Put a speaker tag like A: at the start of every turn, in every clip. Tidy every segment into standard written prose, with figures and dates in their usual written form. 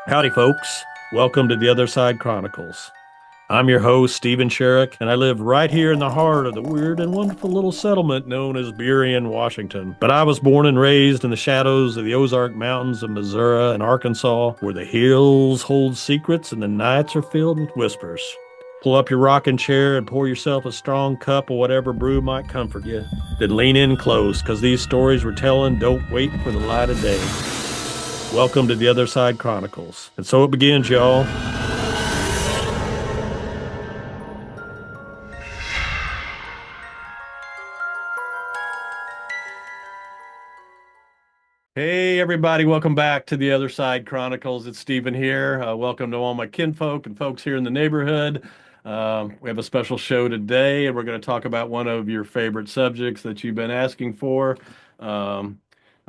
A: Howdy, folks. Welcome to the Other Side Chronicles. I'm your host, Stephen Sherrick, and I live right here in the heart of the weird and wonderful little settlement known as Burien, Washington. But I was born and raised in the shadows of the Ozark Mountains of Missouri and Arkansas, where the hills hold secrets and the nights are filled with whispers. Pull up your rocking chair and pour yourself a strong cup of whatever brew might comfort you. Then lean in close, because these stories we're telling don't wait for the light of day. Welcome to the Other Side Chronicles. And so it begins, y'all. Hey, everybody. Welcome back to the Other Side Chronicles. It's Stephen here. Welcome to all my kinfolk and folks here in the neighborhood. We have a special show today, and we're going to talk about one of your favorite subjects that you've been asking for. I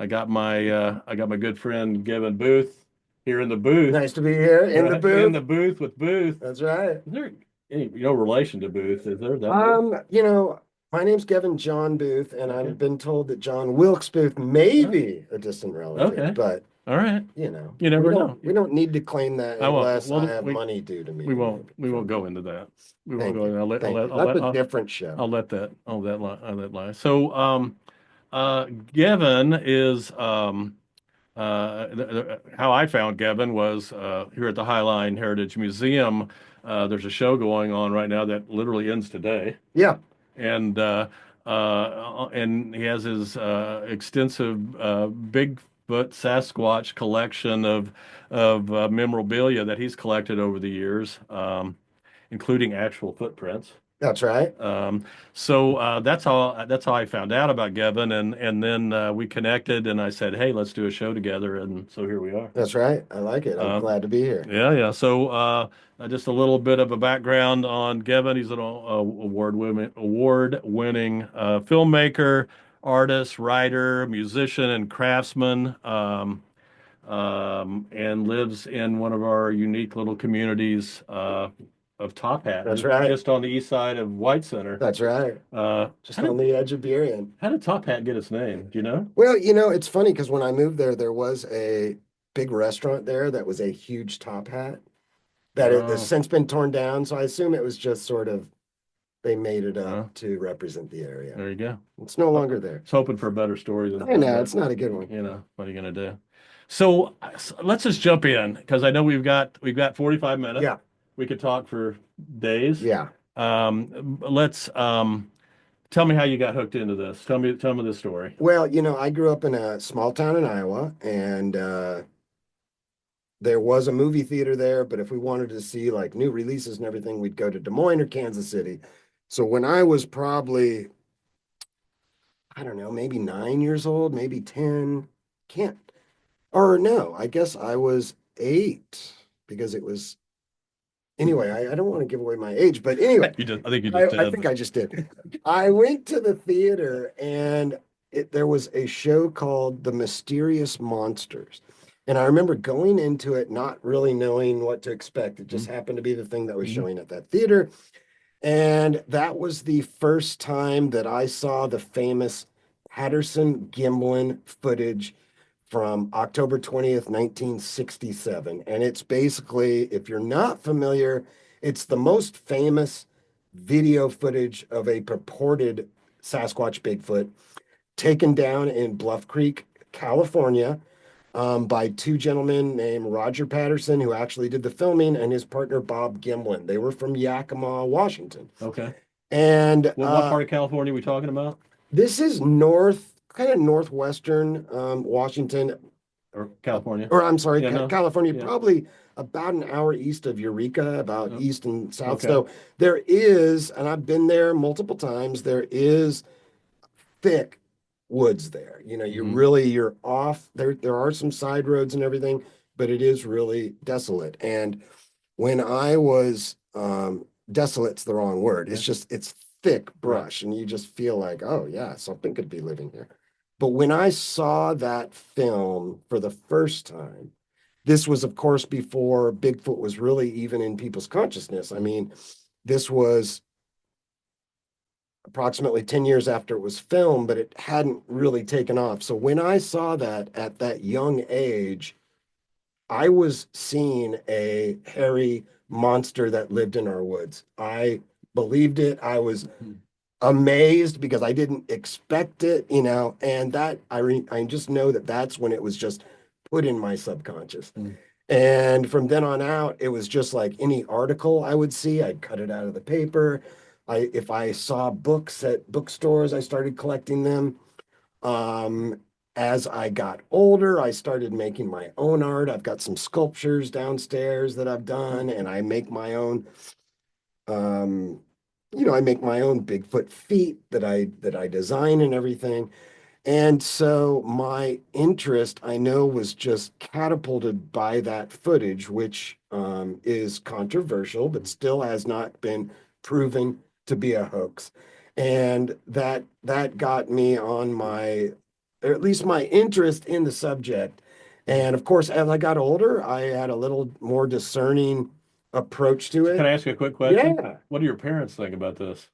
A: got my good friend Gevin Booth here in the booth.
B: Nice to be here in the booth.
A: In the booth with Booth.
B: That's right.
A: Is there any no relation to Booth? Is there that?
B: My name's Gevin John Booth, and I've been told that John Wilkes Booth may be a distant relative.
A: Okay.
B: But
A: all right.
B: you
A: never know.
B: We don't need to claim that unless I have money due to me.
A: We won't go into that. We won't go into that.
B: That's a different show.
A: I'll let that lie. So Gevin is how I found Gevin was here at the Highline Heritage Museum. There's a show going on right now that literally ends today.
B: Yeah.
A: And he has his extensive Bigfoot Sasquatch collection of memorabilia that he's collected over the years, including actual footprints.
B: That's right.
A: So that's how I found out about Gevin, and then we connected, and I said, "Hey, let's do a show together," and so here we are.
B: That's right. I like it. I'm glad to be here.
A: Yeah. So just a little bit of a background on Gevin. He's an award-winning filmmaker, artist, writer, musician, and craftsman. And lives in one of our unique little communities of Top Hat.
B: That's right.
A: Just on the east side of White Center.
B: That's right. Just on the edge of Burien.
A: How did Top Hat get its name? Do you know?
B: Well, it's funny because when I moved there was a big restaurant there that was a huge Top Hat that has since been torn down. So I assume it was just sort of, they made it up to represent the area.
A: There you go.
B: It's no longer there.
A: It's hoping for a better story than
B: I know, it's not a good one.
A: What are you going to do? So let's just jump in because I know we've got 45 minutes.
B: Yeah.
A: We could talk for days.
B: Yeah.
A: Let's tell me how you got hooked into this. Tell me this story.
B: Well, I grew up in a small town in Iowa, and there was a movie theater there, but if we wanted to see like new releases and everything, we'd go to Des Moines or Kansas City. So when I was probably, I don't know, maybe 9 years old, maybe 10, I guess I was 8 because it was. Anyway, I don't want to give away my age, but anyway.
A: I think you just did.
B: I think I just did. I went to the theater, and there was a show called The Mysterious Monsters. And I remember going into it not really knowing what to expect. It just happened to be the thing that was showing at that theater. And that was the first time that I saw the famous Patterson-Gimlin footage from October 20th, 1967. And it's basically, if you're not familiar, it's the most famous video footage of a purported Sasquatch Bigfoot taken down in Bluff Creek, California, by two gentlemen named Roger Patterson, who actually did the filming, and his partner Bob Gimlin. They were from Yakima, Washington.
A: Okay.
B: And
A: what part of California are we talking about?
B: This is kind of northwestern Washington.
A: Or California.
B: Or I'm sorry,
A: Yeah,
B: California,
A: yeah.
B: Probably about an hour east of Eureka, about east and south.
A: Okay.
B: So there is, and I've been there multiple times, there is thick woods there. You're off. There are some side roads and everything, but it is really desolate. And when I was, desolate's the wrong word. It's just, it's thick brush, and you just feel like, oh yeah, something could be living here. But when I saw that film for the first time, this was, of course, before Bigfoot was really even in people's consciousness. I mean, this was, approximately 10 years after it was filmed, but it hadn't really taken off. So when I saw that at that young age, I was seeing a hairy monster that lived in our woods. I believed it. I was amazed because I didn't expect it, and I just know that that's when it was just put in my subconscious.
A: Mm.
B: And from then on out, it was just like any article I would see, I'd cut it out of the paper. If I saw books at bookstores, I started collecting them. Um, as I got older, I started making my own art. I've got some sculptures downstairs that I've done, and I make my own um, I make my own Bigfoot feet that I design and everything. And so my interest, I know, was just catapulted by that footage, which is controversial, but still has not been proven to be a hoax. And that got me on or at least my interest in the subject. And of course, as I got older, I had a little more discerning approach to
A: So can
B: it.
A: I ask you a quick question?
B: Yeah,
A: What do your parents think about this?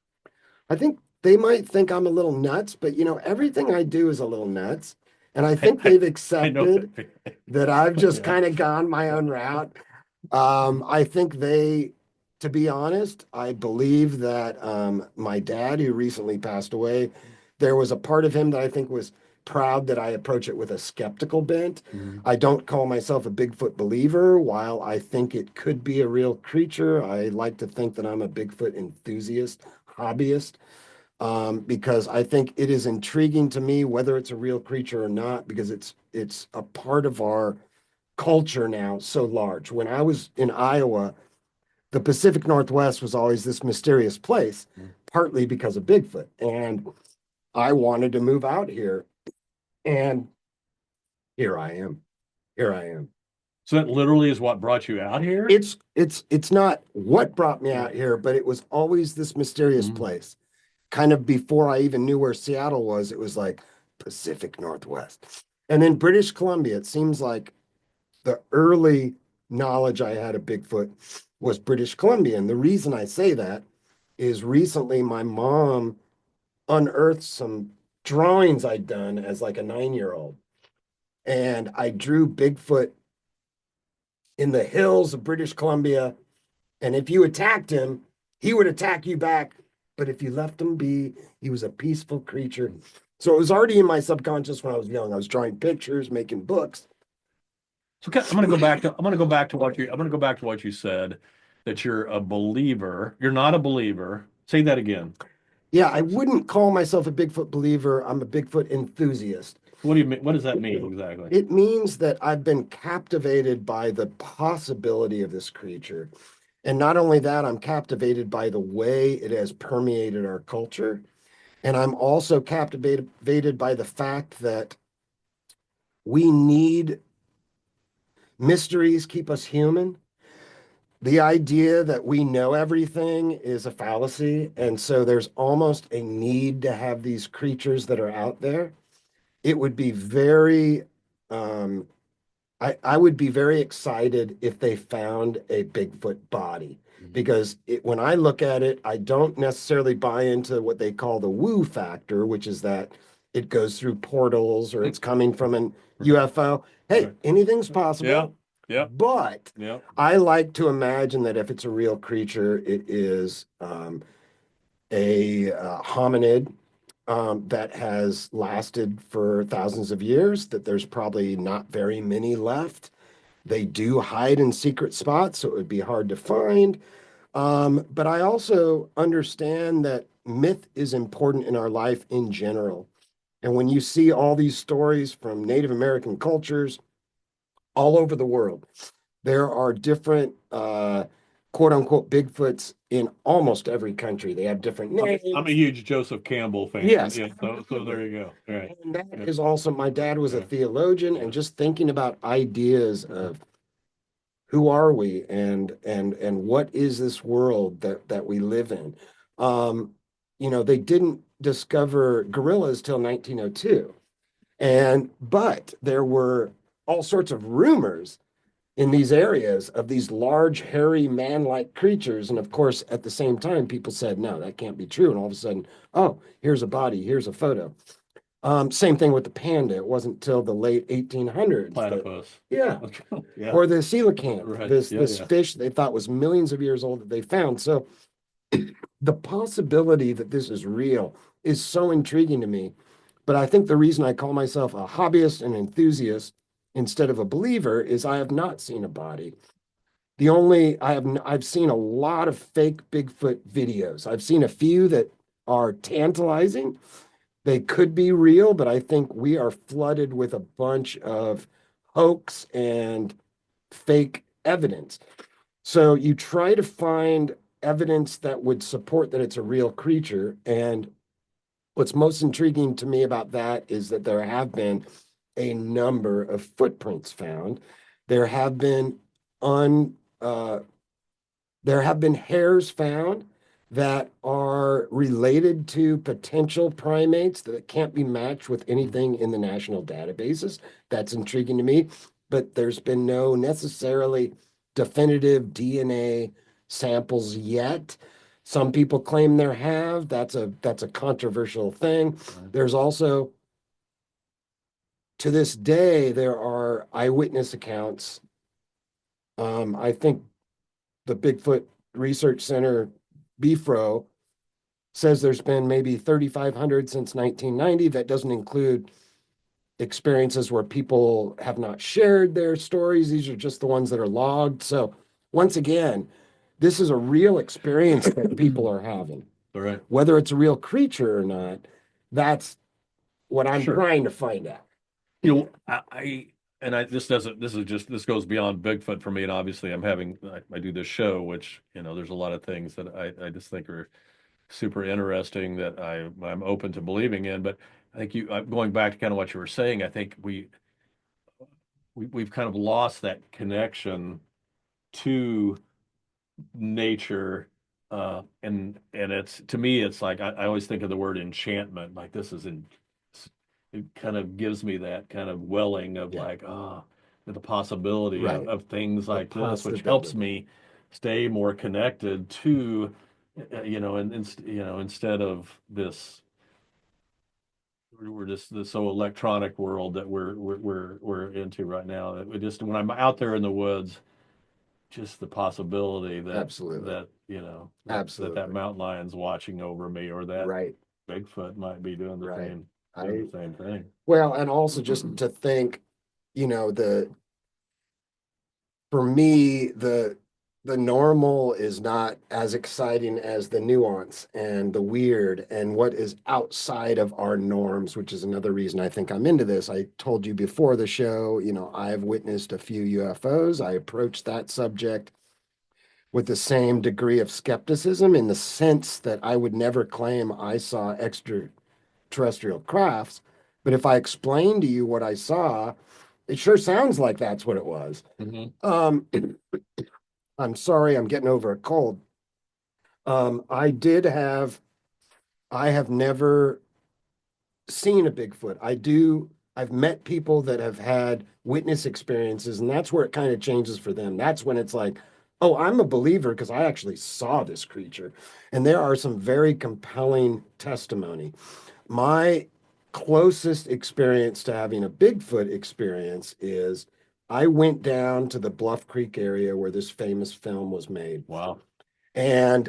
B: I think they might think I'm a little nuts, but everything I do is a little nuts. And I think
A: I,
B: they've
A: I know
B: accepted that I've just
A: yeah.
B: kind of gone my own route. I think to be honest, I believe that my dad, who recently passed away, there was a part of him that I think was proud that I approach it with a skeptical bent.
A: Mhm.
B: I don't call myself a Bigfoot believer. While I think it could be a real creature, I like to think that I'm a Bigfoot enthusiast, hobbyist, because I think it is intriguing to me whether it's a real creature or not, because it's a part of our culture now so large. When I was in Iowa, the Pacific Northwest was always this mysterious place, partly because of Bigfoot. And I wanted to move out here. And here I am. Here I am.
A: So that literally is what brought you out here?
B: It's not what brought me out here, but it was always this mysterious
A: Mm.
B: place. Kind of before I even knew where Seattle was, it was like Pacific Northwest. And then British Columbia, it seems like the early knowledge I had of Bigfoot was British Columbia. And the reason I say that is recently my mom unearthed some drawings I'd done as like a 9-year-old. And I drew Bigfoot in the hills of British Columbia. And if you attacked him, he would attack you back. But if you left him be, he was a peaceful creature. So it was already in my subconscious when I was young. I was drawing pictures, making books.
A: So I'm going to go back to I'm going to go back to what you said that you're a believer. You're not a believer. Say that again.
B: Yeah, I wouldn't call myself a Bigfoot believer. I'm a Bigfoot enthusiast.
A: What do you mean? What does that mean exactly?
B: It means that I've been captivated by the possibility of this creature. And not only that, I'm captivated by the way it has permeated our culture. And I'm also captivated by the fact that we need mysteries, keep us human. The idea that we know everything is a fallacy. And so there's almost a need to have these creatures that are out there. It would be very, um, I would be very excited if they found a Bigfoot body, because when I look at it, I don't necessarily buy into what they call the woo factor, which is that it goes through portals or it's coming from an UFO. Hey,
A: Right.
B: anything's
A: Yeah.
B: possible,
A: Yeah.
B: but
A: Yeah.
B: I like to imagine that if it's a real creature, it is a hominid that has lasted for thousands of years, that there's probably not very many left. They do hide in secret spots, so it would be hard to find. But I also understand that myth is important in our life in general. And when you see all these stories from Native American cultures all over the world, there are different quote unquote Bigfoots in almost every country. They have different
A: I'm a
B: names.
A: huge Joseph Campbell fan.
B: Yes,
A: Yeah. So there you go. All right.
B: and that
A: Yeah.
B: is also, my dad was a
A: Yeah.
B: theologian, and just thinking about ideas of who are we, and what is this world that we live in. They didn't discover gorillas till 1902. But there were all sorts of rumors in these areas of these large, hairy, man-like creatures. And of course, at the same time, people said, no, that can't be true. And all of a sudden, oh, here's a body, here's a photo. Same thing with the panda. It wasn't till the late 1800s that,
A: Platypus.
B: yeah,
A: Yeah.
B: or the coelacanth,
A: Right. Yeah.
B: this
A: Yeah.
B: fish they thought was millions of years old that they found. So the possibility that this is real is so intriguing to me. But I think the reason I call myself a hobbyist and enthusiast instead of a believer is I have not seen a body. The only I've seen a lot of fake Bigfoot videos. I've seen a few that are tantalizing. They could be real, but I think we are flooded with a bunch of hoax and fake evidence. So you try to find evidence that would support that it's a real creature. And what's most intriguing to me about that is that there have been a number of footprints found. There have been un there have been hairs found that are related to potential primates that can't be matched with anything in the national databases. That's intriguing to me, but there's been no necessarily definitive DNA samples yet. Some people claim there have. That's a controversial thing.
A: Right.
B: There's also, to this day, there are eyewitness accounts. I think the Bigfoot Research Center, BFRO, says there's been maybe 3,500 since 1990. That doesn't include experiences where people have not shared their stories. These are just the ones that are logged. So once again, this is a real experience that people are having.
A: All right.
B: Whether it's a real creature or not, that's what I'm
A: Sure.
B: trying to find out.
A: And this doesn't, this goes beyond Bigfoot for me. And obviously I do this show, which, there's a lot of things that I just think are super interesting that I'm open to believing in. But I think going back to kind of what you were saying, I think we've kind of lost that connection to nature. And it's, to me, it's like, I always think of the word enchantment, like it kind of gives me that kind of welling of
B: Yeah.
A: like, the possibility
B: Right.
A: of things
B: The
A: like this, which helps
B: possibility.
A: me stay more connected to, instead of this, we're just the so electronic world that we're into right now. That we just, when I'm out there in the woods, just the possibility
B: Absolutely.
A: that
B: Absolutely.
A: mountain lion's watching over me, or that
B: Right.
A: Bigfoot might be doing the
B: Right.
A: same doing
B: I
A: the same thing.
B: Well, and also just to think, the for me, the normal is not as exciting as the nuance and the weird and what is outside of our norms, which is another reason I think I'm into this. I told you before the show, I've witnessed a few UFOs. I approached that subject with the same degree of skepticism in the sense that I would never claim I saw extraterrestrial crafts. But if I explain to you what I saw, it sure sounds like that's what it was.
A: Mm-hmm.
B: Um, I'm sorry, I'm getting over a cold. I did have, I have never seen a Bigfoot. I've met people that have had witness experiences, and that's where it kind of changes for them. That's when it's like, oh, I'm a believer because I actually saw this creature. And there are some very compelling testimony. My closest experience to having a Bigfoot experience is I went down to the Bluff Creek area where this famous film was made.
A: Wow.
B: And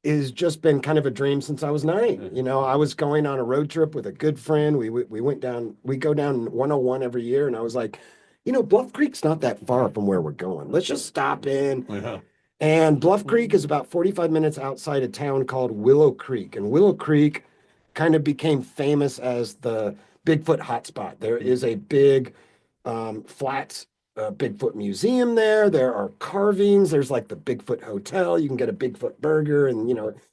B: it has just been kind of a dream since I was 9. I was going on a road trip with a good friend. We went down, we go down 101 every year, and I was like, Bluff Creek's not that far from where we're going. Let's just stop in.
A: Yeah.
B: And Bluff Creek is about 45 minutes outside a town called Willow Creek. And Willow Creek kind of became famous as the Bigfoot hotspot. There is a big flats Bigfoot museum there. There are carvings. There's like the Bigfoot Hotel. You can get a Bigfoot burger, and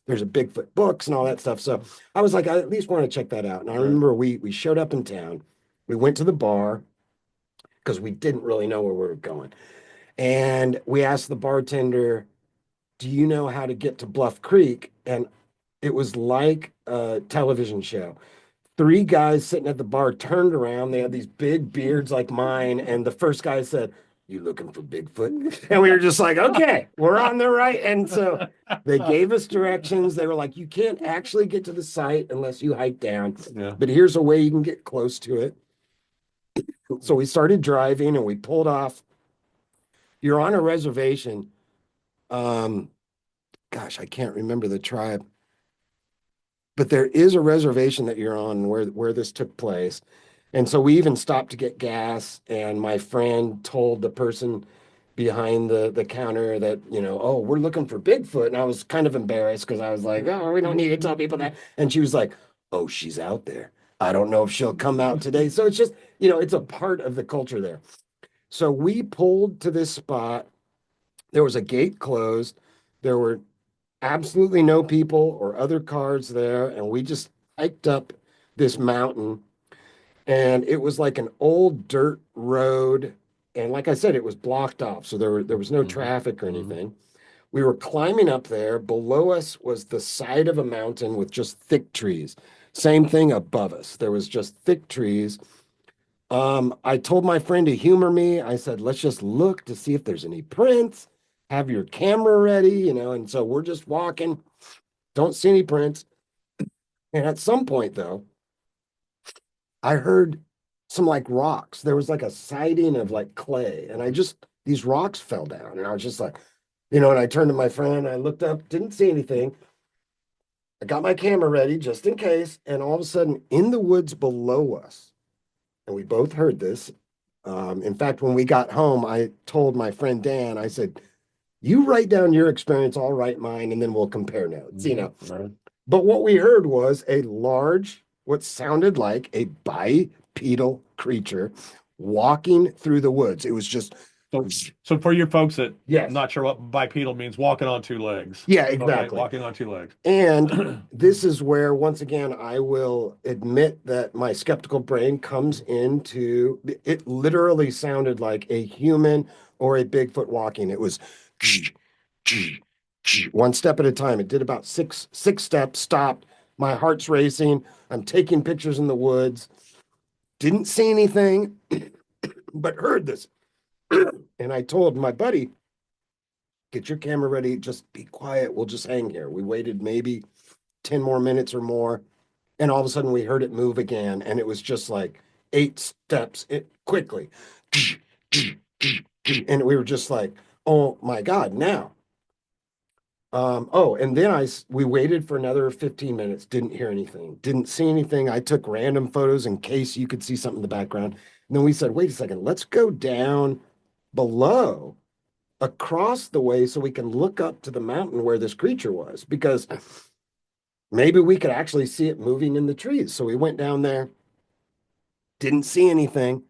B: there's a Bigfoot books and all that stuff. So I was like, I at least want to check that out. And I
A: Right.
B: remember we showed up in town. We went to the bar because we didn't really know where we were going. And we asked the bartender, do you know how to get to Bluff Creek? And it was like a television show. Three guys sitting at the bar turned around. They had these big beards like mine. And the first guy said, "You looking for Bigfoot?" And we were just like, "Okay, we're on the right." And so they gave us directions. They were like, "You can't actually get to the site unless you hike down,
A: Yeah.
B: but here's a way you can get close to it." So we started driving and we pulled off. You're on a reservation. Um, Gosh, I can't remember the tribe, but there is a reservation that you're on where this took place. And so we even stopped to get gas, and my friend told the person behind the counter that, "Oh, we're looking for Bigfoot." And I was kind of embarrassed because I was like, "Oh, we don't need to tell people that." And she was like, "Oh, she's out there. I don't know if she'll come out today." So it's just, it's a part of the culture there. So we pulled to this spot. There was a gate closed. There were absolutely no people or other cars there. And we just hiked up this mountain, and it was like an old dirt road. And like I said, it was blocked off. So there was no traffic or anything. We were climbing up there. Below us was the side of a mountain with just thick trees. Same thing above us. There was just thick trees. I told my friend to humor me. I said, "Let's just look to see if there's any prints. Have your camera ready." And so we're just walking, don't see any prints. And at some point, though, I heard some like rocks. There was like a siding of like clay, and these rocks fell down. And I was just like, and I turned to my friend, I looked up, didn't see anything. I got my camera ready just in case. And all of a sudden, in the woods below us, and we both heard this. In fact, when we got home, I told my friend Dan, I said, "You write down your experience, I'll write mine, and then we'll compare notes."
A: Right.
B: But what we heard was a large, what sounded like a bipedal creature walking through the woods. It was just,
A: So for your folks that
B: yes,
A: not sure what bipedal means, walking on two legs.
B: yeah,
A: Okay,
B: exactly.
A: walking on two legs.
B: And this is where, once again, I will admit that my skeptical brain comes into it. Literally sounded like a human or a Bigfoot walking. It was one step at a time. It did about six steps, stopped. My heart's racing. I'm taking pictures in the woods. Didn't see anything, but heard this. And I told my buddy, "Get your camera ready. Just be quiet. We'll just hang here." We waited maybe 10 more minutes or more. And all of a sudden we heard it move again. And it was just like 8 steps quickly. And we were just like, "Oh my God, now." And then we waited for another 15 minutes, didn't hear anything, didn't see anything. I took random photos in case you could see something in the background. And then we said, "Wait a second, let's go down below across the way so we can look up to the mountain where this creature was, because maybe we could actually see it moving in the trees." So we went down there, didn't see anything.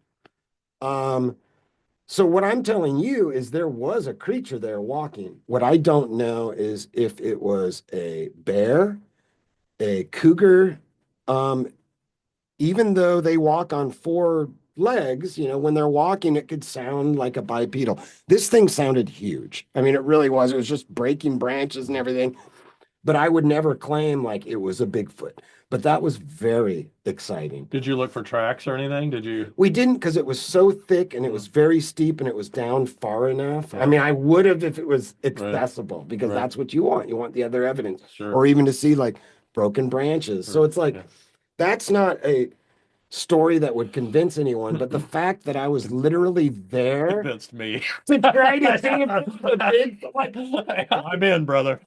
B: So what I'm telling you is there was a creature there walking. What I don't know is if it was a bear, a cougar. Um, Even though they walk on four legs, when they're walking, it could sound like a bipedal. This thing sounded huge. I mean, it really was. It was just breaking branches and everything. But I would never claim like it was a Bigfoot. But that was very exciting.
A: Did you look for tracks or anything? Did you?
B: We didn't, because it was so thick and it was very steep and it was down far enough. I mean, I would have if it was accessible, because that's what you want. You want the other evidence,
A: Sure.
B: or even to see like broken branches. So it's like, that's not a story that would convince anyone, but the fact that I was literally there
A: Convinced me.
B: to try to see if it was a Bigfoot.
A: I'm in, brother.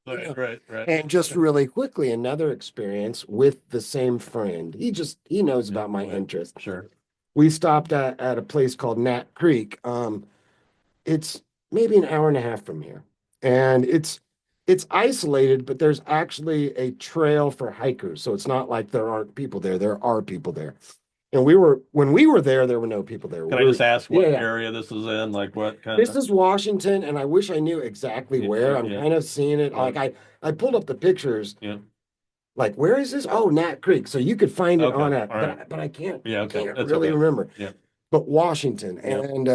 A: Right.
B: And just really quickly, another experience with the same friend. He knows about my interest.
A: Sure.
B: We stopped at a place called Nat Creek. It's maybe an hour and a half from here. And it's isolated, but there's actually a trail for hikers. So it's not like there aren't people there. There are people there. And when we were there were no people there.
A: Can I just ask what area this is in? Like what kind
B: This is Washington, and I wish I knew exactly where. I'm kind of seeing it. Like I pulled up the pictures.
A: Yeah.
B: Like, where is this? Oh, Nat Creek. So you could find it on that, but I can't.
A: Yeah, okay.
B: Can't really remember.
A: Yeah.
B: But Washington, and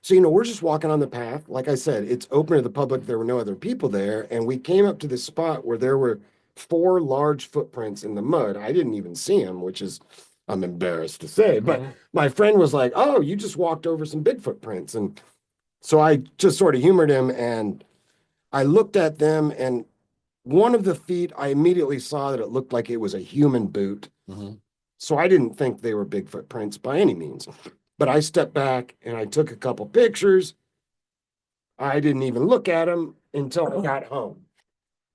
B: so we're just walking on the path. Like I said, it's open to the public. There were no other people there, and we came up to this spot where there were 4 large footprints in the mud. I didn't even see them, which is I'm embarrassed to say. But my friend was like, "Oh, you just walked over some Bigfoot prints." And so I just sort of humored him and I looked at them, and one of the feet, I immediately saw that it looked like it was a human boot.
A: Mm-hmm.
B: So I didn't think they were Bigfoot prints by any means. But I stepped back and I took a couple pictures. I didn't even look at them until I got home.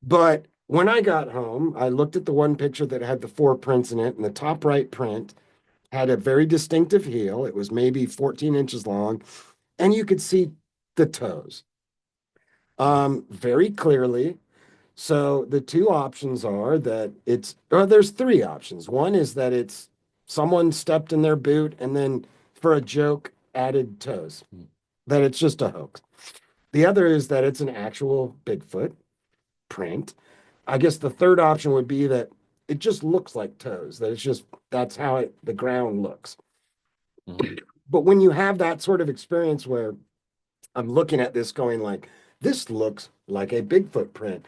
B: But when I got home, I looked at the one picture that had the four prints in it, and the top right print had a very distinctive heel. It was maybe 14 inches long, and you could see the toes very clearly. So the two options are that there's three options. One is that it's someone stepped in their boot and then for a joke added toes, that it's just a hoax. The other is that it's an actual Bigfoot print. I guess the third option would be that it just looks like toes, that it's just that's how the ground looks.
A: Mm-hmm.
B: But when you have that sort of experience where I'm looking at this going like, this looks like a Bigfoot print.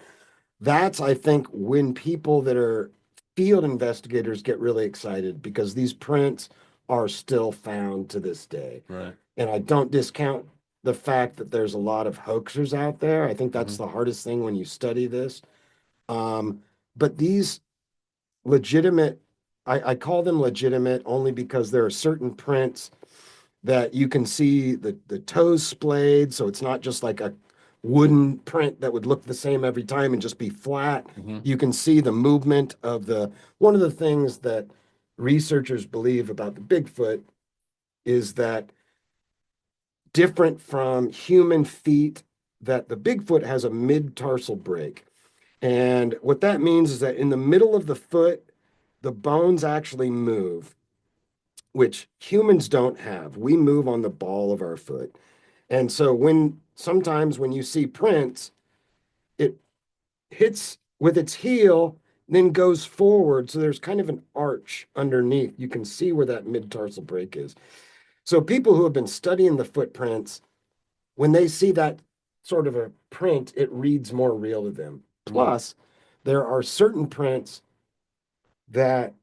B: That's, I think, when people that are field investigators get really excited because these prints are still found to this day.
A: Right.
B: And I don't discount the fact that there's a lot of hoaxers out there. I think that's the hardest thing when you study this. But these legitimate, I call them legitimate only because there are certain prints that you can see the toes splayed, so it's not just like a wooden print that would look the same every time and just be flat. You can see the movement of one of the things that researchers believe about the Bigfoot is that different from human feet, that the Bigfoot has a mid-tarsal break. And what that means is that in the middle of the foot, the bones actually move, which humans don't have. We move on the ball of our foot. And so sometimes when you see prints, it hits with its heel, then goes forward. So there's kind of an arch underneath. You can see where that mid-tarsal break is. So people who have been studying the footprints, when they see that sort of a print, it reads more real to them. Plus, there are certain prints that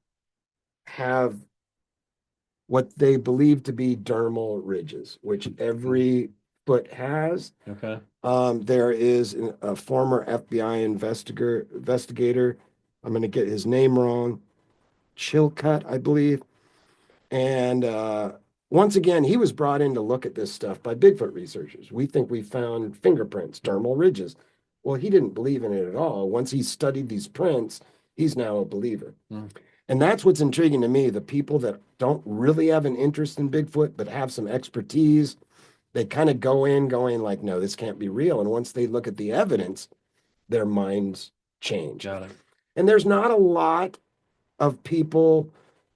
B: have what they believe to be dermal ridges, which every foot has.
A: Okay.
B: There is a former FBI investigator. I'm going to get his name wrong. Chilcutt, I believe. And once again, he was brought in to look at this stuff by Bigfoot researchers. We think we found fingerprints, dermal ridges. Well, he didn't believe in it at all. Once he studied these prints, he's now a believer. And that's what's intriguing to me. The people that don't really have an interest in Bigfoot, but have some expertise, they kind of go in going like, no, this can't be real. And once they look at the evidence, their minds change.
A: Got it.
B: And there's not a lot of people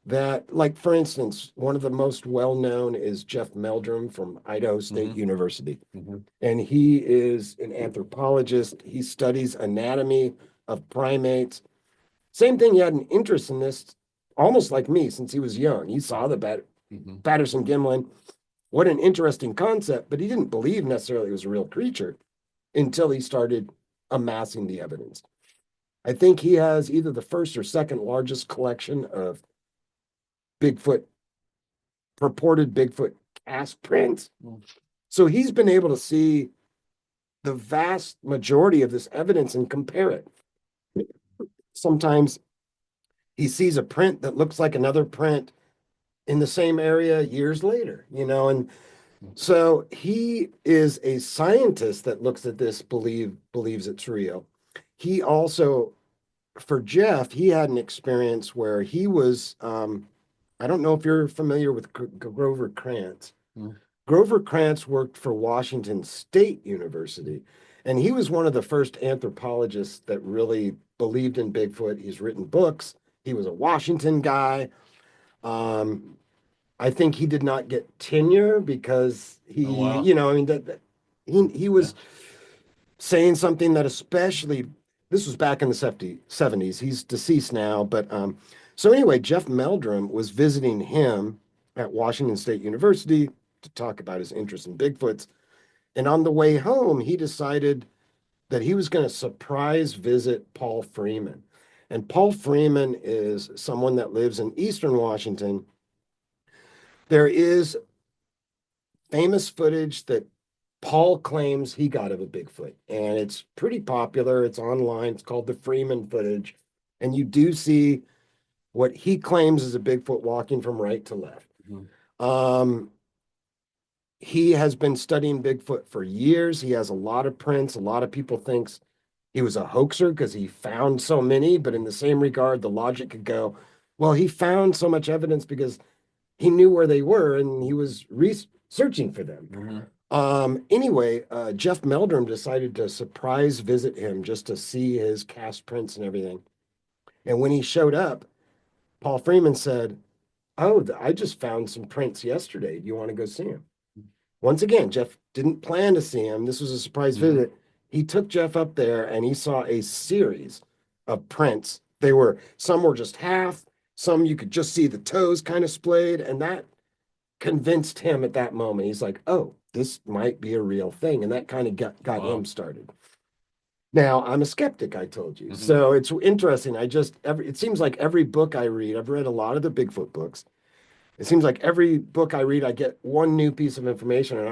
B: that, like, for instance, one of the most well-known is Jeff Meldrum from Idaho State University. And he is an anthropologist. He studies anatomy of primates. Same thing, he had an interest in this almost like me since he was young. He saw the Patterson-Gimlin. What an interesting concept, but he didn't believe necessarily it was a real creature until he started amassing the evidence. I think he has either the first or second largest collection of purported Bigfoot cast prints. So he's been able to see the vast majority of this evidence and compare it. Sometimes he sees a print that looks like another print in the same area years later, and so he is a scientist that looks at this, believes it's real. He also, for Jeff, he had an experience where he was, I don't know if you're familiar with Grover Krantz. Grover Krantz worked for Washington State University, and he was one of the first anthropologists that really believed in Bigfoot. He's written books. He was a Washington guy. I think he did not get tenure because he, he was saying something that especially, this was back in the 70s. He's deceased now, but so anyway, Jeff Meldrum was visiting him at Washington State University to talk about his interest in Bigfoots. And on the way home, he decided that he was going to surprise visit Paul Freeman. And Paul Freeman is someone that lives in Eastern Washington. There is famous footage that Paul claims he got of a Bigfoot, and it's pretty popular. It's online. It's called the Freeman footage. And you do see what he claims is a Bigfoot walking from right to left. Um, he has been studying Bigfoot for years. He has a lot of prints. A lot of people thinks he was a hoaxer because he found so many, but in the same regard, the logic could go, well, he found so much evidence because he knew where they were and he was researching for them. Anyway, Jeff Meldrum decided to surprise visit him just to see his cast prints and everything. And when he showed up, Paul Freeman said, oh, I just found some prints yesterday. Do you want to go see him? Once again, Jeff didn't plan to see him. This was a surprise visit. He took Jeff up there and he saw a series of prints. Some were just half, some you could just see the toes kind of splayed, and that convinced him at that moment. He's like, oh, this might be a real thing. And that kind of got him started. Now, I'm a skeptic, I told you. So it's interesting. It seems like every book I read, I've read a lot of the Bigfoot books. It seems like every book I read, I get one new piece of information. And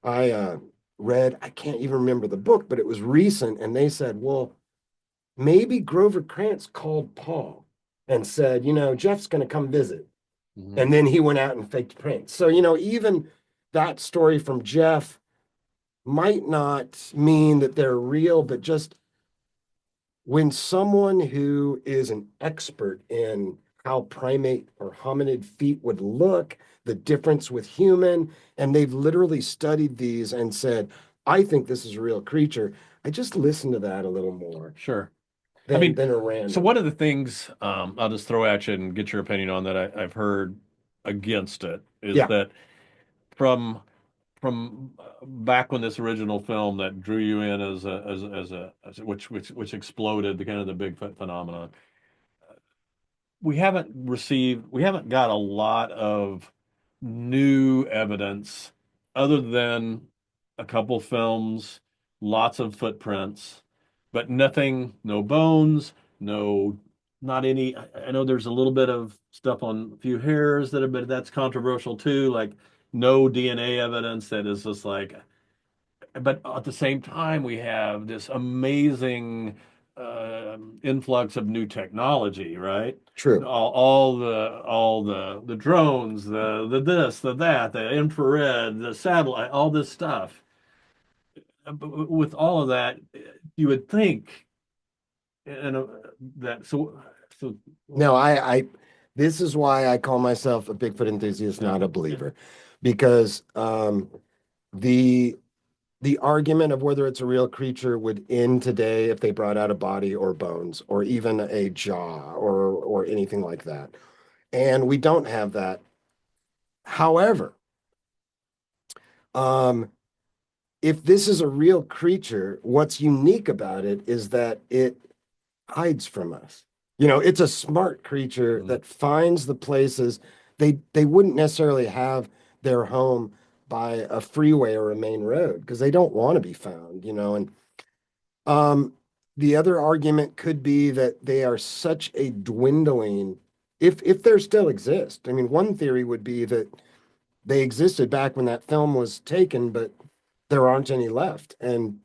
B: I read, I can't even remember the book, but it was recent. And they said, well, maybe Grover Krantz called Paul and said, Jeff's going to come visit. And then he went out and faked prints. So, even that story from Jeff might not mean that they're real, but just when someone who is an expert in how primate or hominid feet would look, the difference with human, and they've literally studied these and said, I think this is a real creature. I just listen to that a little more.
A: Sure.
B: Than a random.
A: So one of the things I'll just throw at you and get your opinion on that I've heard against it is that from back when this original film that drew you in which exploded the kind of the Bigfoot phenomenon, we haven't got a lot of new evidence other than a couple films, lots of footprints, but nothing, no bones, not any. I know there's a little bit of stuff on a few hairs that's controversial too, like no DNA evidence that is just like, but at the same time, we have this amazing influx of new technology, right?
B: True.
A: All the drones, the this, the that, the infrared, the satellite, all this stuff. But with all of that, you would think, that so.
B: No, I this is why I call myself a Bigfoot enthusiast, not a believer, because the argument of whether it's a real creature would end today if they brought out a body or bones or even a jaw or anything like that. And we don't have that. However, if this is a real creature, what's unique about it is that it hides from us. It's a smart creature that finds the places they wouldn't necessarily have their home by a freeway or a main road because they don't want to be found, and the other argument could be that they are such a dwindling, if there still exist. I mean, one theory would be that they existed back when that film was taken, but there aren't any left, and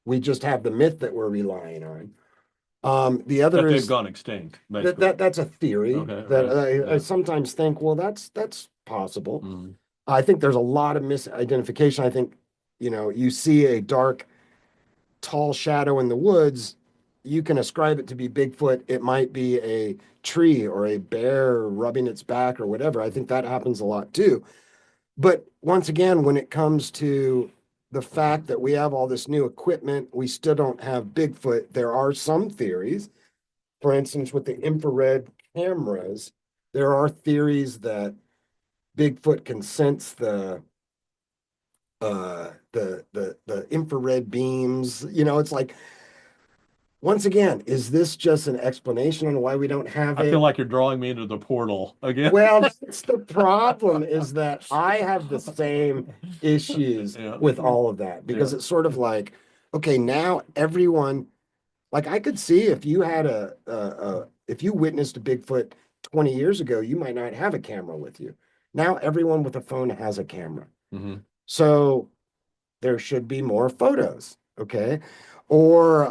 B: we just have the myth that we're relying on. The other
A: That
B: is
A: they've gone extinct.
B: that's a theory that I sometimes think, well, that's possible. I think there's a lot of misidentification. I think, you see a dark, tall shadow in the woods, you can ascribe it to be Bigfoot. It might be a tree or a bear rubbing its back or whatever. I think that happens a lot too. But once again, when it comes to the fact that we have all this new equipment, we still don't have Bigfoot. There are some theories. For instance, with the infrared cameras, there are theories that Bigfoot can sense the infrared beams. It's like, once again, is this just an explanation on why we don't have it?
A: I feel like you're drawing me into the portal again.
B: Well, that's the problem, is that I have the same issues with all of that, because it's sort of like, okay, now everyone, Like I could see if you had if you witnessed a Bigfoot 20 years ago, you might not have a camera with you. Now everyone with a phone has a camera.
A: Mm-hmm.
B: So there should be more photos, okay? Or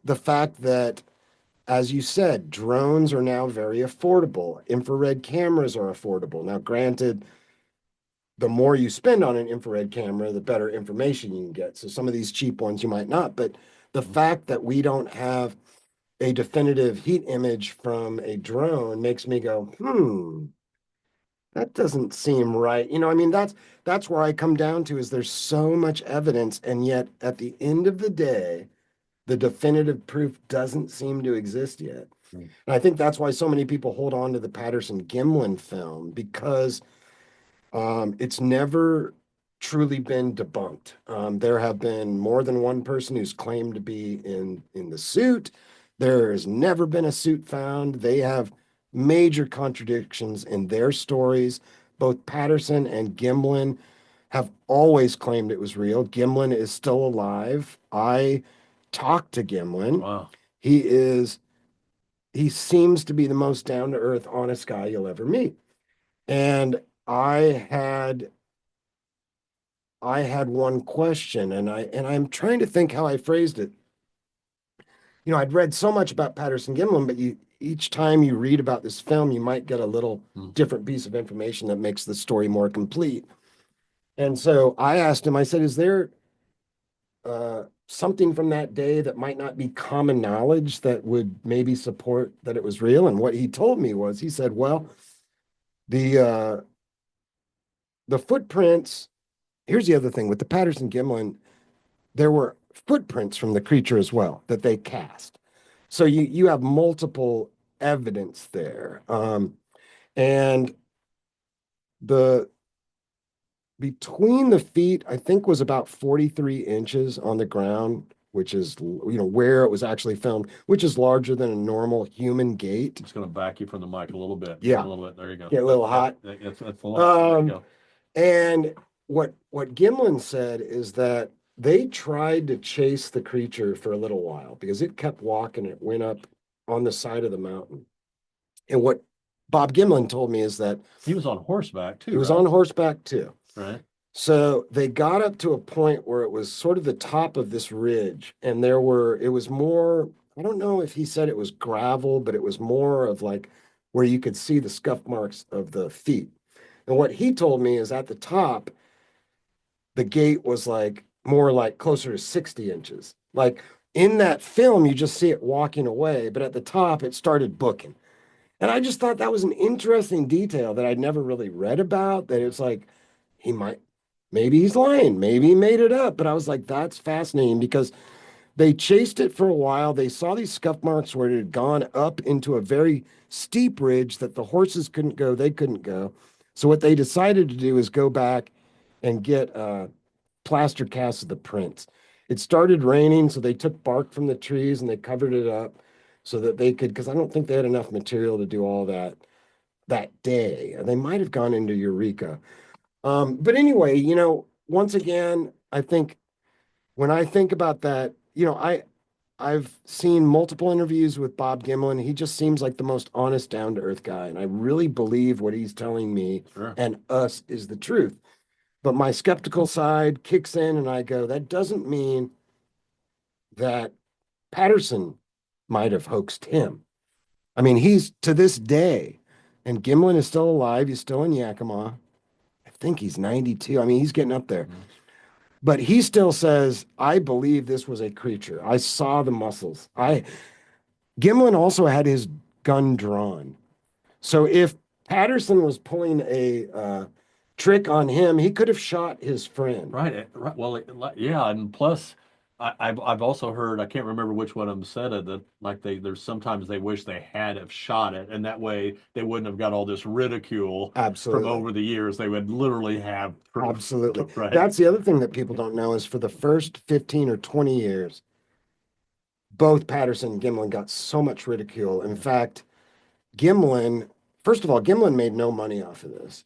B: the fact that, as you said, drones are now very affordable. Infrared cameras are affordable. Now, granted, the more you spend on an infrared camera, the better information you can get. So some of these cheap ones you might not, but the fact that we don't have a definitive heat image from a drone makes me go, that doesn't seem right. I mean, that's where I come down to is there's so much evidence, and yet at the end of the day, the definitive proof doesn't seem to exist yet.
A: Mm.
B: And I think that's why so many people hold on to the Patterson-Gimlin film because it's never truly been debunked. There have been more than one person who's claimed to be in the suit. There has never been a suit found. They have major contradictions in their stories. Both Patterson and Gimlin have always claimed it was real. Gimlin is still alive. I talked to Gimlin.
A: Wow.
B: He is he seems to be the most down to earth, honest guy you'll ever meet. And I had I had one question, and I'm trying to think how I phrased it. I'd read so much about Patterson-Gimlin, but each time you read about this film, you might get a little different piece of information that makes the story more complete. And so I asked him, I said, is there something from that day that might not be common knowledge that would maybe support that it was real? And what he told me was, he said, well, the uh, the footprints. Here's the other thing with the Patterson-Gimlin, there were footprints from the creature as well that they cast. So you have multiple evidence there. And the between the feet, I think was about 43 inches on the ground, which is where it was actually filmed, which is larger than a normal human gait.
A: Just going to back you from the mic a little bit.
B: Yeah.
A: A little bit. There you go.
B: Get a little hot.
A: That's a lot. There you go.
B: And what Gimlin said is that they tried to chase the creature for a little while because it kept walking. It went up on the side of the mountain. And what Bob Gimlin told me is that
A: he was on horseback too.
B: He was on horseback too.
A: Right.
B: So they got up to a point where it was sort of the top of this ridge, and it was more, I don't know if he said it was gravel, but it was more of like where you could see the scuff marks of the feet. And what he told me is at the top, the gate was more like closer to 60 inches. Like in that film, you just see it walking away, but at the top, it started booking. And I just thought that was an interesting detail that I'd never really read about, that it's like, maybe he's lying, maybe he made it up. But I was like, that's fascinating because they chased it for a while. They saw these scuff marks where it had gone up into a very steep ridge that the horses couldn't go, they couldn't go. So what they decided to do is go back and get plaster casts of the prints. It started raining, so they took bark from the trees and they covered it up so that they could, because I don't think they had enough material to do all that day. They might have gone into Eureka. But anyway, once again, I think when I think about that, I've seen multiple interviews with Bob Gimlin. He just seems like the most honest, down to earth guy. And I really believe what he's telling me and us is the truth. But my skeptical side kicks in and I go, that doesn't mean that Patterson might have hoaxed him. I mean, he's to this day, and Gimlin is still alive. He's still in Yakima. I think he's 92. I mean, he's getting up there. But he still says, I believe this was a creature. I saw the muscles. Gimlin also had his gun drawn. So if Patterson was pulling a trick on him, he could have shot his friend.
A: Right. Well, yeah, and plus, I've also heard, I can't remember which one of them said it, that there's sometimes they wish they had have shot it, and that way they wouldn't have got all this ridicule
B: Absolutely.
A: from over the years. They would literally have proof.
B: Absolutely.
A: Right.
B: That's the other thing that people don't know is for the first 15 or 20 years, both Patterson and Gimlin got so much ridicule. In fact, first of all, Gimlin made no money off of this.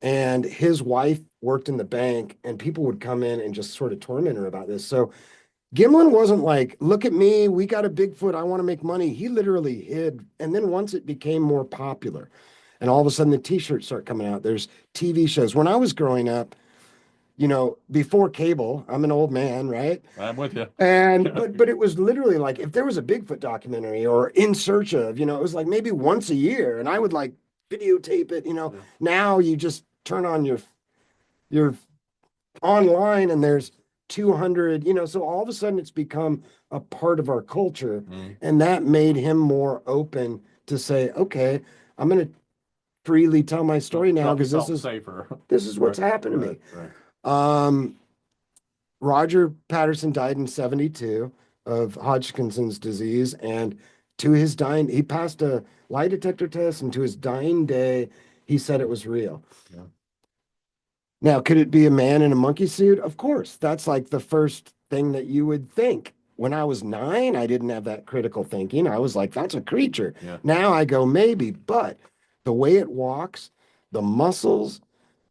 B: And his wife worked in the bank, and people would come in and just sort of torment her about this. So Gimlin wasn't like, look at me, we got a Bigfoot, I want to make money. He literally hid. And then once it became more popular, and all of a sudden the t-shirts start coming out, there's TV shows. When I was growing up, before cable, I'm an old man, right?
A: I'm with you.
B: And but it was literally like if there was a Bigfoot documentary or In Search of, it was like maybe once a year, and I would like videotape it.
A: Yeah.
B: Now you just turn on your online and there's 200, so all of a sudden it's become a part of our culture, and that made him more open to say, okay, I'm going to freely tell my story now
A: Felt,
B: because
A: felt safer.
B: this is what's
A: Right,
B: happened to me.
A: right.
B: Um, Roger Patterson died in 72 of Hodgkinson's disease. And to his dying, he passed a lie detector test, and to his dying day, he said it was real.
A: Yeah.
B: Now, could it be a man in a monkey suit? Of course. That's like the first thing that you would think. When I was 9, I didn't have that critical thinking. I was like, that's a creature.
A: Yeah.
B: Now I go, maybe, but the way it walks, the muscles,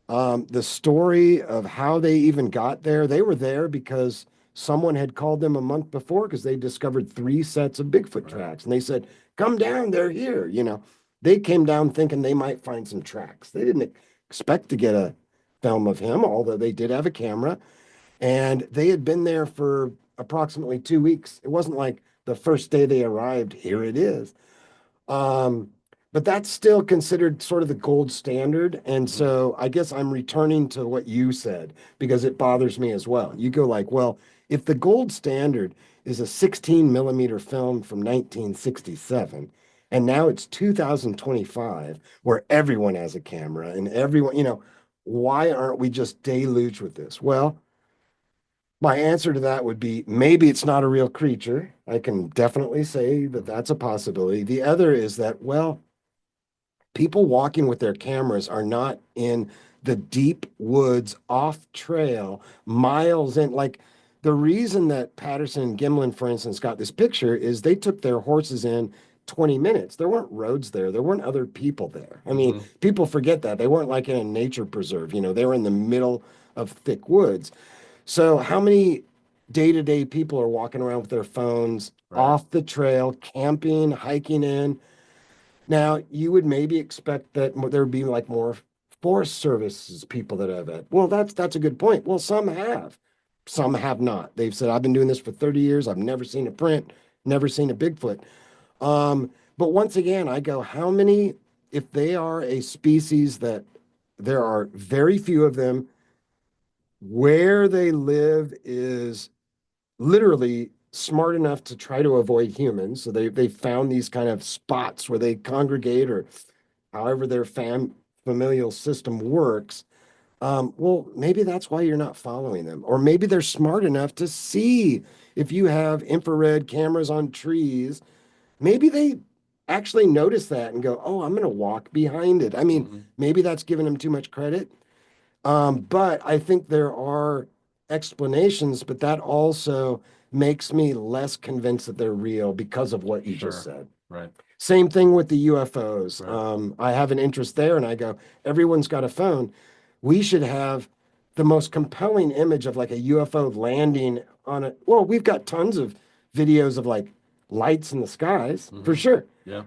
B: the story of how they even got there, they were there because someone had called them a month before because they discovered 3 sets of Bigfoot tracks. And they said, come down, they're here. They came down thinking they might find some tracks. They didn't expect to get a film of him, although they did have a camera. And they had been there for approximately 2 weeks. It wasn't like the first day they arrived, here it is. Um, but that's still considered sort of the gold standard. And so I guess I'm returning to what you said because it bothers me as well. You go like, well, if the gold standard is a 16 millimeter film from 1967, and now it's 2025 where everyone has a camera and everyone, why aren't we just deluged with this? Well, my answer to that would be maybe it's not a real creature. I can definitely say that that's a possibility. The other is that, well, people walking with their cameras are not in the deep woods off trail, miles in. Like the reason that Patterson-Gimlin, for instance, got this picture is they took their horses in 20 minutes. There weren't roads there. There weren't other people there. I mean, people forget that. They weren't like in a nature preserve, they were in the middle of thick woods. So how many day-to-day people are walking around with their phones off the trail, camping, hiking in? Now, you would maybe expect that there would be like more Forest Services people that have it. Well, that's a good point. Well, some have not. They've said, I've been doing this for 30 years. I've never seen a print, never seen a Bigfoot. But once again, I go, how many, if they are a species that there are very few of them, where they live is literally smart enough to try to avoid humans. So they found these kind of spots where they congregate or however their familial system works. Well, maybe that's why you're not following them. Or maybe they're smart enough to see if you have infrared cameras on trees. Maybe they actually notice that and go, oh, I'm going to walk behind it. I mean, maybe that's giving them too much credit. But I think there are explanations, but that also makes me less convinced that they're real because of what you just said.
A: Right.
B: Same thing with the UFOs.
A: Right.
B: I have an interest there, and I go, everyone's got a phone. We should have the most compelling image of like a UFO landing on it. Well, we've got tons of videos of like lights in the skies for sure.
A: Yeah.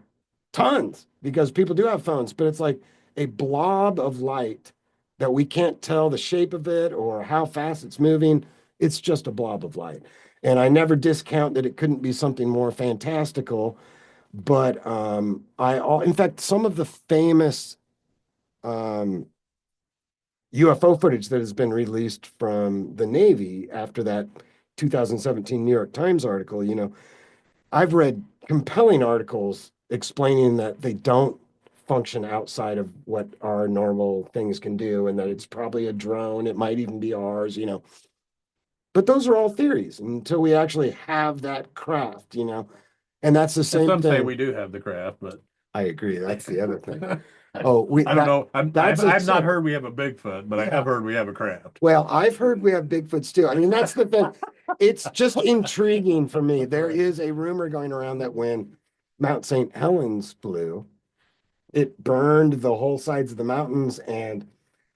B: Tons, because people do have phones, but it's like a blob of light that we can't tell the shape of it or how fast it's moving. It's just a blob of light. And I never discount that it couldn't be something more fantastical. But in fact, some of the famous um, UFO footage that has been released from the Navy after that 2017 New York Times article, I've read compelling articles explaining that they don't function outside of what our normal things can do and that it's probably a drone. It might even be ours. But those are all theories until we actually have that craft. And that's the
A: And
B: same
A: some say
B: thing.
A: we do have the craft, but
B: I agree. That's the other thing.
A: I
B: Oh,
A: I don't know. I've not
B: so,
A: heard we have a Bigfoot, but I have heard we have a craft.
B: well, I've heard we have Bigfoots too. I mean, that's the thing. It's just intriguing for me. There is a rumor going around that when Mount St. Helens blew, it burned the whole sides of the mountains and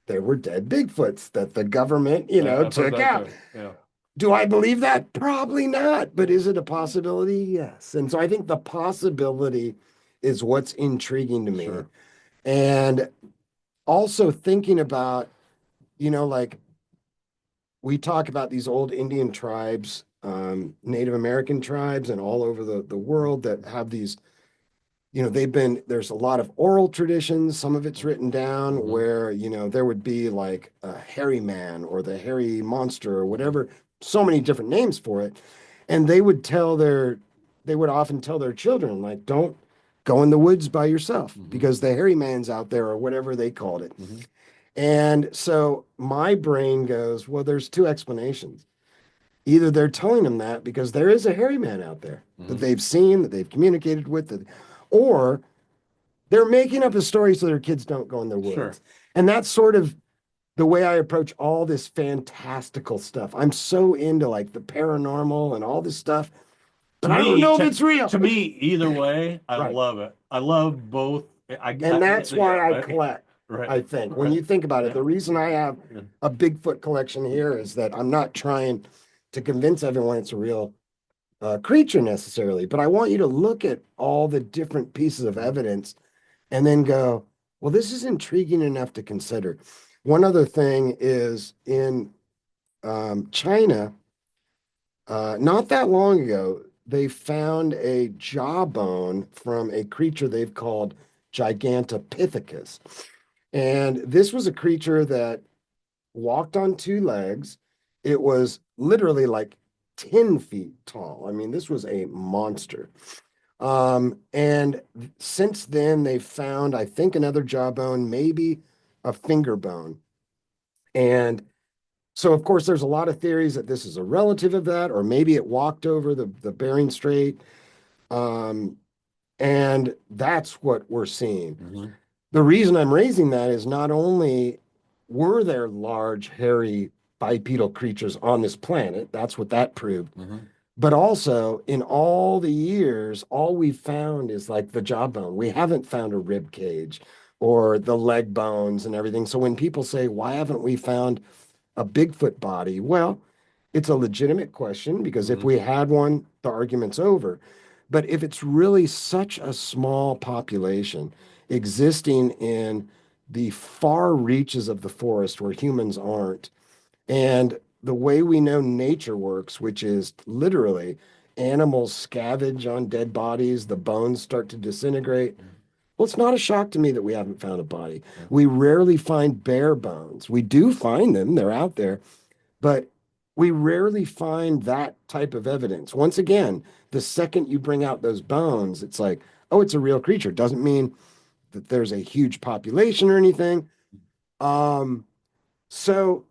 B: there were dead Bigfoots that the government,
A: I've heard
B: took
A: that
B: out.
A: too. Yeah.
B: Do I believe that? Probably not. But is it a possibility? Yes. And so I think the possibility is what's intriguing to me.
A: Sure.
B: And also thinking about, like we talk about these old Indian tribes, Native American tribes, and all over the world that have these, there's a lot of oral traditions. Some of it's written down
A: Mhm.
B: where, there would be like a hairy man or the hairy monster or whatever, so many different names for it. And they would often tell their children, like, don't go in the woods by yourself
A: Mhm.
B: because the hairy man's out there or whatever they called it.
A: Mhm.
B: And so my brain goes, well, there's two explanations. Either they're telling them that because there is a hairy man out there that
A: Mhm.
B: they've seen, that they've communicated with, or they're making up a story so their kids don't go in the
A: Sure.
B: woods. And that's sort of the way I approach all this fantastical stuff. I'm so into like the paranormal and all this stuff, but I don't know if it's real.
A: To me, either way, I
B: Right.
A: love it. I love both.
B: And that's
A: Yeah,
B: why I
A: right,
B: collect,
A: right,
B: I think. When
A: right.
B: you think about it,
A: Yeah,
B: the reason I have
A: yeah.
B: a Bigfoot collection here is that I'm not trying to convince everyone it's a real creature necessarily, but I want you to look at all the different pieces of
A: Mhm.
B: evidence and then go, well, this is intriguing enough to consider. One other thing is in China, not that long ago, they found a jawbone from a creature they've called Gigantopithecus. And this was a creature that walked on two legs. It was literally like 10 feet tall. I mean, this was a monster. And since then, they've found, I think, another jawbone, maybe a finger bone. And so, of course, there's a lot of theories that this is a relative of that, or maybe it walked over the Bering Strait. Um, and that's what we're seeing.
A: Mhm.
B: The reason I'm raising that is not only were there large, hairy, bipedal creatures on this planet, that's what that proved,
A: Mhm.
B: but also in all the years, all we've found is like the jawbone. We haven't found a rib cage or the leg bones and everything. So when people say, why haven't we found a Bigfoot body? Well, it's a legitimate question because if
A: Mhm.
B: we had one, the argument's over. But if it's really such a small population existing in the far reaches of the forest where humans aren't, and the way we know nature works, which is literally animals scavenge on dead bodies, the bones start to disintegrate. Well, it's not a shock to me that we haven't found a body.
A: Yeah.
B: We rarely find bare bones. We do find them, they're out there, but we rarely find that type of evidence. Once again, the second you bring out those bones, it's like, oh, it's a real creature. It doesn't mean that there's a huge population or anything. Um, so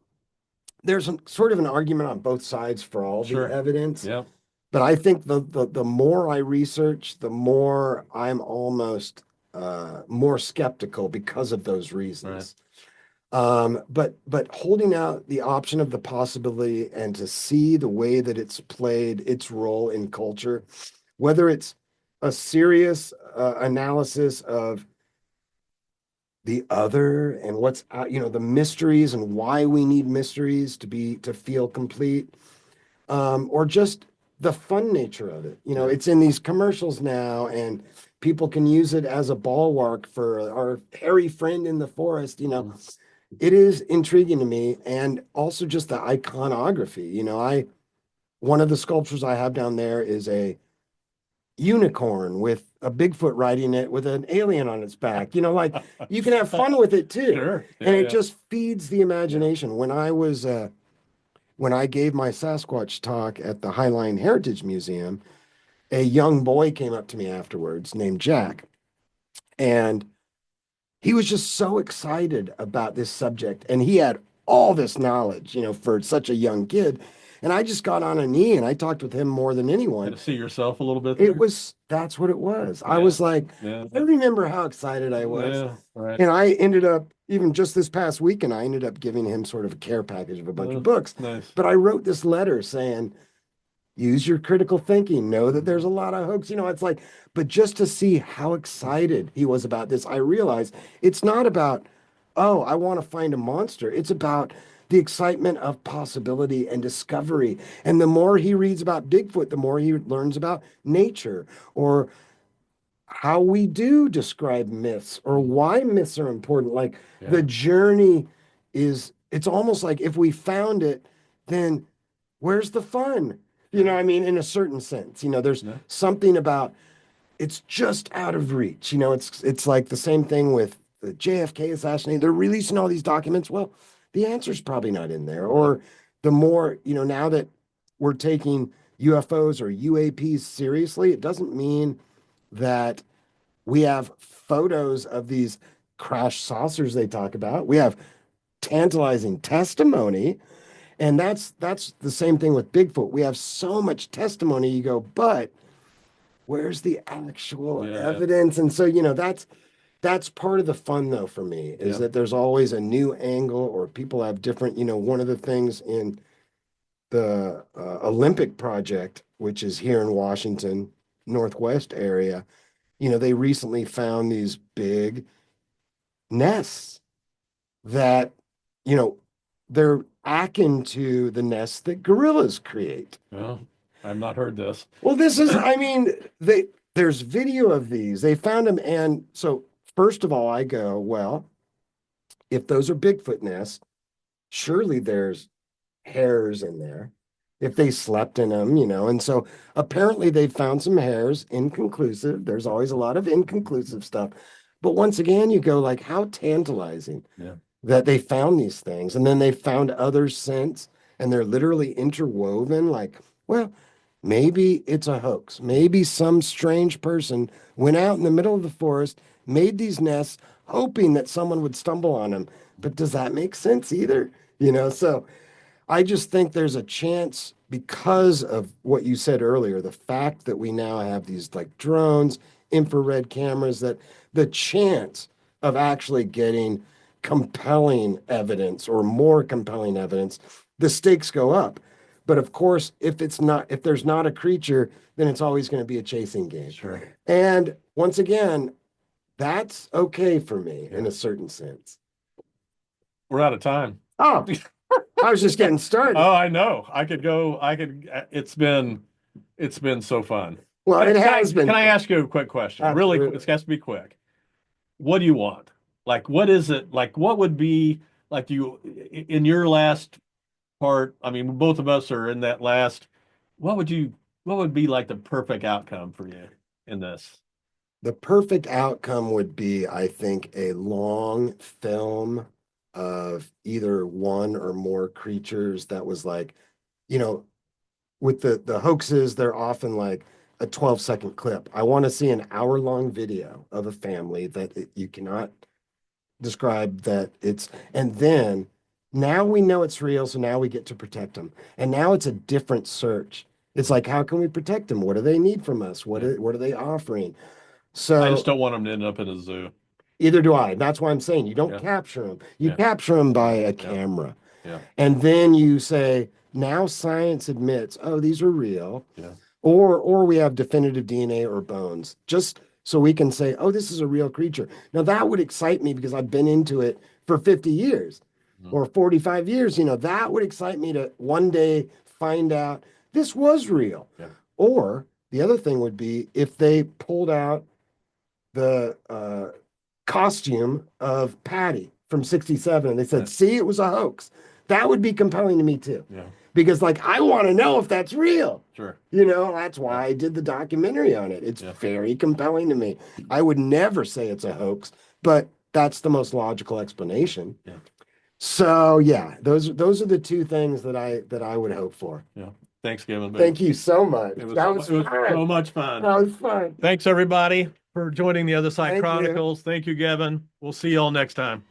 B: there's sort of an argument on both sides for all the
A: Sure.
B: evidence.
A: Yeah.
B: But I think the more I research, the more I'm almost more skeptical because of those
A: Right.
B: reasons. But holding out the option of the possibility and to see the way that it's played its role in culture, whether it's a serious analysis of the other and what's out, the mysteries and why we need mysteries to feel complete, or just the fun nature of it.
A: Yeah.
B: It's in these commercials now, and people can use it as a bulwark for our hairy friend in the forest.
A: Mhm.
B: It is intriguing to me, and also just the iconography. I one of the sculptures I have down there is a unicorn with a Bigfoot riding it with an alien on its back. Like you can have fun with it too,
A: Sure.
B: and
A: Yeah.
B: it
A: Yeah.
B: just feeds the
A: Yeah.
B: imagination. When I gave my Sasquatch talk at the Highline Heritage Museum, a young boy came up to me afterwards named Jack, and he was just so excited about this subject. And he had all this knowledge, for such a young kid. And I just got on a knee and I talked with him more than
A: Kind
B: anyone.
A: of see yourself a little bit
B: It
A: there.
B: was, that's what it was. I
A: Yeah.
B: was like,
A: Yeah.
B: I remember how excited I was.
A: Yeah. Right.
B: And I ended up, even just this past weekend, I ended up giving him sort of a care package of a bunch of books.
A: Nice.
B: But I wrote this letter saying, use your critical thinking, know that there's a lot of hoax. It's like, but just to see how excited he was about this, I realized it's not about, oh, I want to find a monster. It's about the excitement of possibility and discovery. And the more he reads about Bigfoot, the more he learns about nature or how we do describe myths or why myths are important. Like the journey it's almost like if we found it, then where's the fun? You know, I mean, in a certain sense, there's something about it's just out of reach. It's like the same thing with the JFK assassination. They're releasing all these documents. Well, the answer's probably not in there. Or the more, now that we're taking UFOs or UAPs seriously, it doesn't mean that we have photos of these crash saucers they talk about. We have tantalizing testimony. And that's the same thing with Bigfoot. We have so much testimony. You go, but where's the actual evidence? And so, that's part of the fun though for me is that there's always a new angle or people have different, one of the things in the Olympic project, which is here in Washington, Northwest area, they recently found these big nests that, they're akin to the nests that gorillas create.
A: Well, I've not heard this.
B: Well, there's video of these. They found them. And so, first of all, I go, well, if those are Bigfoot nests, surely there's hairs in there. If they slept in them, and so apparently they found some hairs, inconclusive. There's always a lot of inconclusive stuff. But once again, you go like, how tantalizing that they found these things. And then they found others since, and they're literally interwoven. Like, well, maybe it's a hoax. Maybe some strange person went out in the middle of the forest, made these nests, hoping that someone would stumble on them. But does that make sense either? So I just think there's a chance because of what you said earlier, the fact that we now have these like drones, infrared cameras, that the chance of actually getting compelling evidence or more compelling evidence, the stakes go up. But of course, if there's not a creature, then it's always going to be a chasing game.
A: Sure.
B: And once again, that's okay for me in a certain sense.
A: We're out of time.
B: Oh, I was just getting started.
A: Oh, I know. It's been so fun.
B: Well, it has been.
A: Can I ask you a quick question?
B: Absolutely.
A: Really, it has to be quick. What do you want? Like, what is it? Like, what would be like you in your last part? I mean, both of us are in that last. What would be like the perfect outcome for you in this?
B: The perfect outcome would be, I think, a long film of either one or more creatures that was like, with the hoaxes, they're often like a 12-second clip. I want to see an hour-long video of a family that you cannot describe and then now we know it's real, so now we get to protect them. And now it's a different search. It's like, how can we protect them? What do they need from us? What are they offering? So
A: I just don't want them to end up in a zoo.
B: Either do I. That's why I'm saying you don't capture them. You capture them by a camera.
A: Yeah.
B: And then you say, now science admits, oh, these are real.
A: Yeah.
B: Or we have definitive DNA or bones. Just so we can say, oh, this is a real creature. Now that would excite me because I've been into it for 50 years or 45 years. That would excite me to one day find out this was real.
A: Yeah.
B: Or the other thing would be if they pulled out the costume of Patty from 67 and they said, see, it was a hoax. That would be compelling to me too.
A: Yeah.
B: Because like, I want to know if that's real.
A: Sure.
B: That's why I did the documentary on it. It's very compelling to me. I would never say it's a hoax, but that's the most logical explanation.
A: Yeah.
B: So yeah, those are the two things that I would hope for.
A: Yeah. Thanks, Gevin Booth.
B: Thank you so much.
A: It was
B: fun.
A: so much fun.
B: That was fun.
A: Thanks everybody for joining the Other Side
B: Thank you.
A: Chronicles. Thank you, Gevin. We'll see you all next time.